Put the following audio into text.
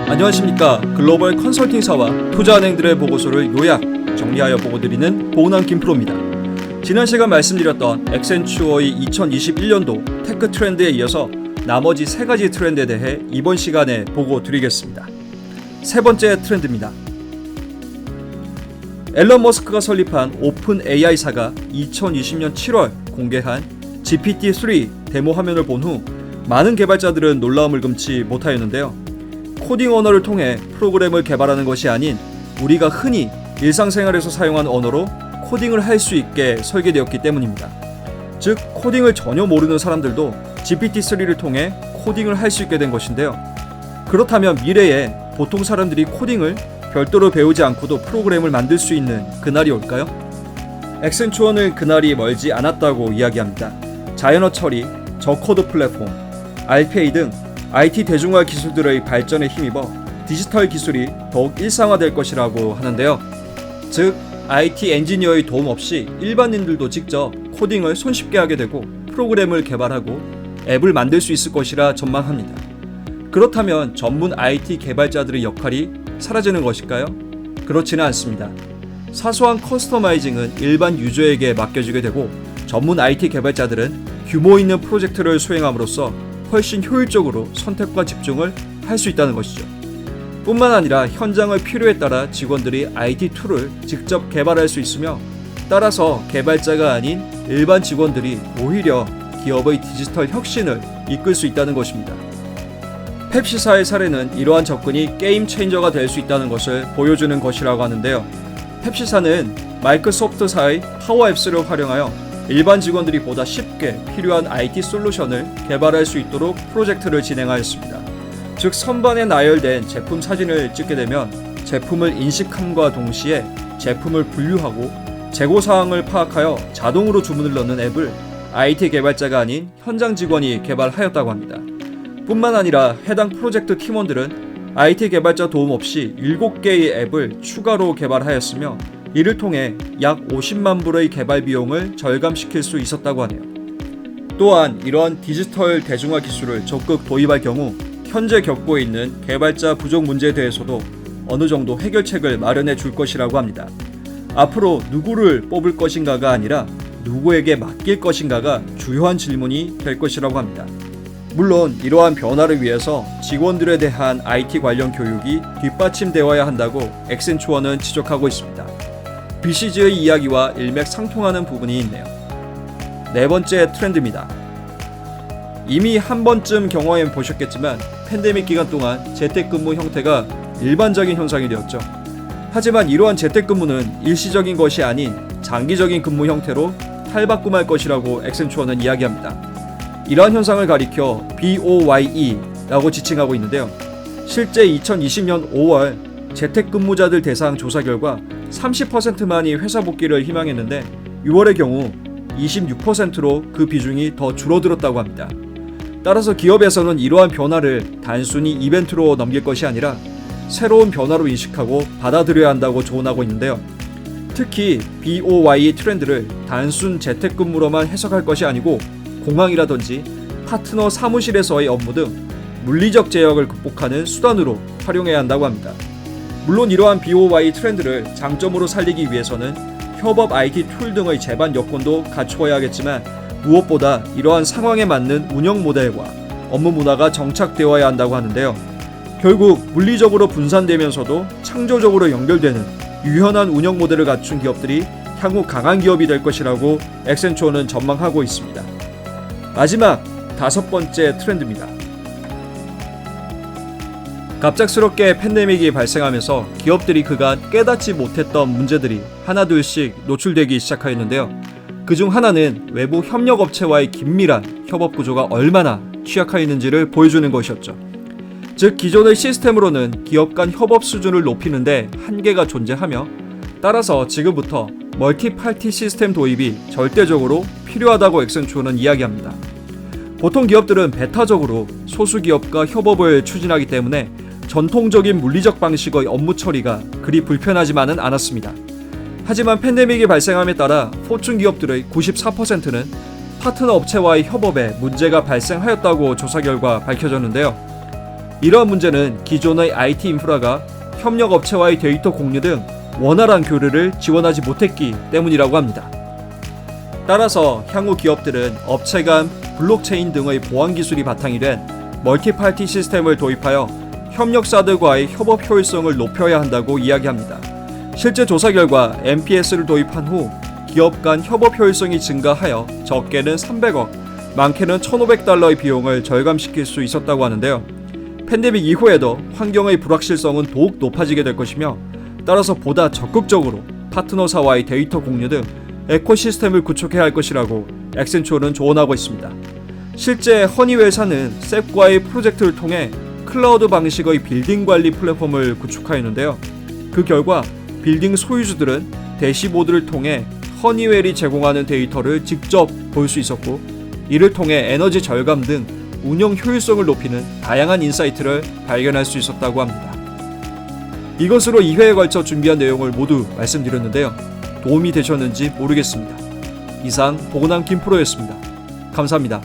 안녕하십니까. 글로벌 컨설팅사와 투자은행들의 보고서를 요약, 정리하여 보고드리는 보은왕 김프로입니다. 지난 시간 말씀드렸던 액센추어의 2021년도 테크 트렌드에 이어서 나머지 3가지 트렌드에 대해 이번 시간에 보고 드리겠습니다. 세 번째 트렌드입니다. 앨런 머스크가 설립한 오픈 AI사가 2020년 7월 공개한 GPT-3 데모 화면을 본 후 많은 개발자들은 놀라움을 금치 못하였는데요. 코딩 언어를 통해 프로그램을 개발하는 것이 아닌 우리가 흔히 일상생활에서 사용한 언어로 코딩을 할 수 있게 설계되었기 때문입니다. 즉, 코딩을 전혀 모르는 사람들도 GPT-3를 통해 코딩을 할 수 있게 된 것인데요. 그렇다면 미래에 보통 사람들이 코딩을 별도로 배우지 않고도 프로그램을 만들 수 있는 그날이 올까요? 액센추어는 그날이 멀지 않았다고 이야기합니다. 자연어 처리, 저코드 플랫폼, RPA 등 IT 대중화 기술들의 발전에 힘입어 디지털 기술이 더욱 일상화될 것이라고 하는데요. 즉, IT 엔지니어의 도움 없이 일반인들도 직접 코딩을 손쉽게 하게 되고 프로그램을 개발하고 앱을 만들 수 있을 것이라 전망합니다. 그렇다면 전문 IT 개발자들의 역할이 사라지는 것일까요? 그렇지는 않습니다. 사소한 커스터마이징은 일반 유저에게 맡겨지게 되고 전문 IT 개발자들은 규모 있는 프로젝트를 수행함으로써 훨씬 효율적으로 선택과 집중을 할 수 있다는 것이죠. 뿐만 아니라 현장의 필요에 따라 직원들이 IT 툴을 직접 개발할 수 있으며 따라서 개발자가 아닌 일반 직원들이 오히려 기업의 디지털 혁신을 이끌 수 있다는 것입니다. 펩시사의 사례는 이러한 접근이 게임 체인저가 될 수 있다는 것을 보여주는 것이라고 하는데요. 펩시사는 마이크로소프트사의 파워 앱스를 활용하여 일반 직원들이 보다 쉽게 필요한 IT 솔루션을 개발할 수 있도록 프로젝트를 진행하였습니다. 즉, 선반에 나열된 제품 사진을 찍게 되면 제품을 인식함과 동시에 제품을 분류하고 재고사항을 파악하여 자동으로 주문을 넣는 앱을 IT 개발자가 아닌 현장 직원이 개발하였다고 합니다. 뿐만 아니라 해당 프로젝트 팀원들은 IT 개발자 도움 없이 7개의 앱을 추가로 개발하였으며 이를 통해 약 50만 불의 개발 비용을 절감시킬 수 있었다고 하네요. 또한 이러한 디지털 대중화 기술을 적극 도입할 경우 현재 겪고 있는 개발자 부족 문제에 대해서도 어느 정도 해결책을 마련해 줄 것이라고 합니다. 앞으로 누구를 뽑을 것인가가 아니라 누구에게 맡길 것인가가 주요한 질문이 될 것이라고 합니다. 물론 이러한 변화를 위해서 직원들에 대한 IT 관련 교육이 뒷받침되어야 한다고 액센추어는 지적하고 있습니다. BCG의 이야기와 일맥상통하는 부분이 있네요. 네 번째 트렌드입니다. 이미 한 번쯤 경험해 보셨겠지만 팬데믹 기간 동안 재택근무 형태가 일반적인 현상이 되었죠. 하지만 이러한 재택근무는 일시적인 것이 아닌 장기적인 근무 형태로 탈바꿈할 것이라고 액센추어는 이야기합니다. 이러한 현상을 가리켜 BOYE라고 지칭하고 있는데요. 실제 2020년 5월 재택근무자들 대상 조사 결과 30%만이 회사 복귀를 희망했는데 6월의 경우 26%로 그 비중이 더 줄어들었다고 합니다. 따라서 기업에서는 이러한 변화를 단순히 이벤트로 넘길 것이 아니라 새로운 변화로 인식하고 받아들여야 한다고 조언하고 있는데요. 특히 BOY 트렌드를 단순 재택근무로만 해석할 것이 아니고 공항이라든지 파트너 사무실에서의 업무 등 물리적 제약을 극복하는 수단으로 활용해야 한다고 합니다. 물론 이러한 BOY 트렌드를 장점으로 살리기 위해서는 협업 IT 툴 등의 제반 여건도 갖추어야 하겠지만 무엇보다 이러한 상황에 맞는 운영 모델과 업무 문화가 정착되어야 한다고 하는데요. 결국 물리적으로 분산되면서도 창조적으로 연결되는 유연한 운영 모델을 갖춘 기업들이 향후 강한 기업이 될 것이라고 액센추어는 전망하고 있습니다. 마지막 5번째 트렌드입니다. 갑작스럽게 팬데믹이 발생하면서 기업들이 그간 깨닫지 못했던 문제들이 하나둘씩 노출되기 시작하였는데요. 그중 하나는 외부 협력업체와의 긴밀한 협업 구조가 얼마나 취약하였는지를 보여주는 것이었죠. 즉, 기존의 시스템으로는 기업 간 협업 수준을 높이는데 한계가 존재하며 따라서 지금부터 멀티파티 시스템 도입이 절대적으로 필요하다고 액센추어는 이야기합니다. 보통 기업들은 배타적으로 소수 기업과 협업을 추진하기 때문에 전통적인 물리적 방식의 업무 처리가 그리 불편하지만은 않았습니다. 하지만 팬데믹이 발생함에 따라 포춘 기업들의 94%는 파트너 업체와의 협업에 문제가 발생하였다고 조사 결과 밝혀졌는데요. 이러한 문제는 기존의 IT 인프라가 협력업체와의 데이터 공유 등 원활한 교류를 지원하지 못했기 때문이라고 합니다. 따라서 향후 기업들은 업체 간 블록체인 등의 보안 기술이 바탕이 된 멀티파티 시스템을 도입하여 협력사들과의 협업 효율성을 높여야 한다고 이야기합니다. 실제 조사 결과 MPS를 도입한 후 기업 간 협업 효율성이 증가하여 적게는 300억, 많게는 1,500달러의 비용을 절감시킬 수 있었다고 하는데요. 팬데믹 이후에도 환경의 불확실성은 더욱 높아지게 될 것이며 따라서 보다 적극적으로 파트너사와의 데이터 공유 등 에코시스템을 구축해야 할 것이라고 액센추어는 조언하고 있습니다. 실제 허니웰사는 셉과의 프로젝트를 통해 클라우드 방식의 빌딩 관리 플랫폼을 구축하였는데요. 그 결과 빌딩 소유주들은 대시보드를 통해 허니웰이 제공하는 데이터를 직접 볼 수 있었고, 이를 통해 에너지 절감 등 운영 효율성을 높이는 다양한 인사이트를 발견할 수 있었다고 합니다. 이것으로 2회에 걸쳐 준비한 내용을 모두 말씀드렸는데요. 도움이 되셨는지 모르겠습니다. 이상 보고남 김프로였습니다. 감사합니다.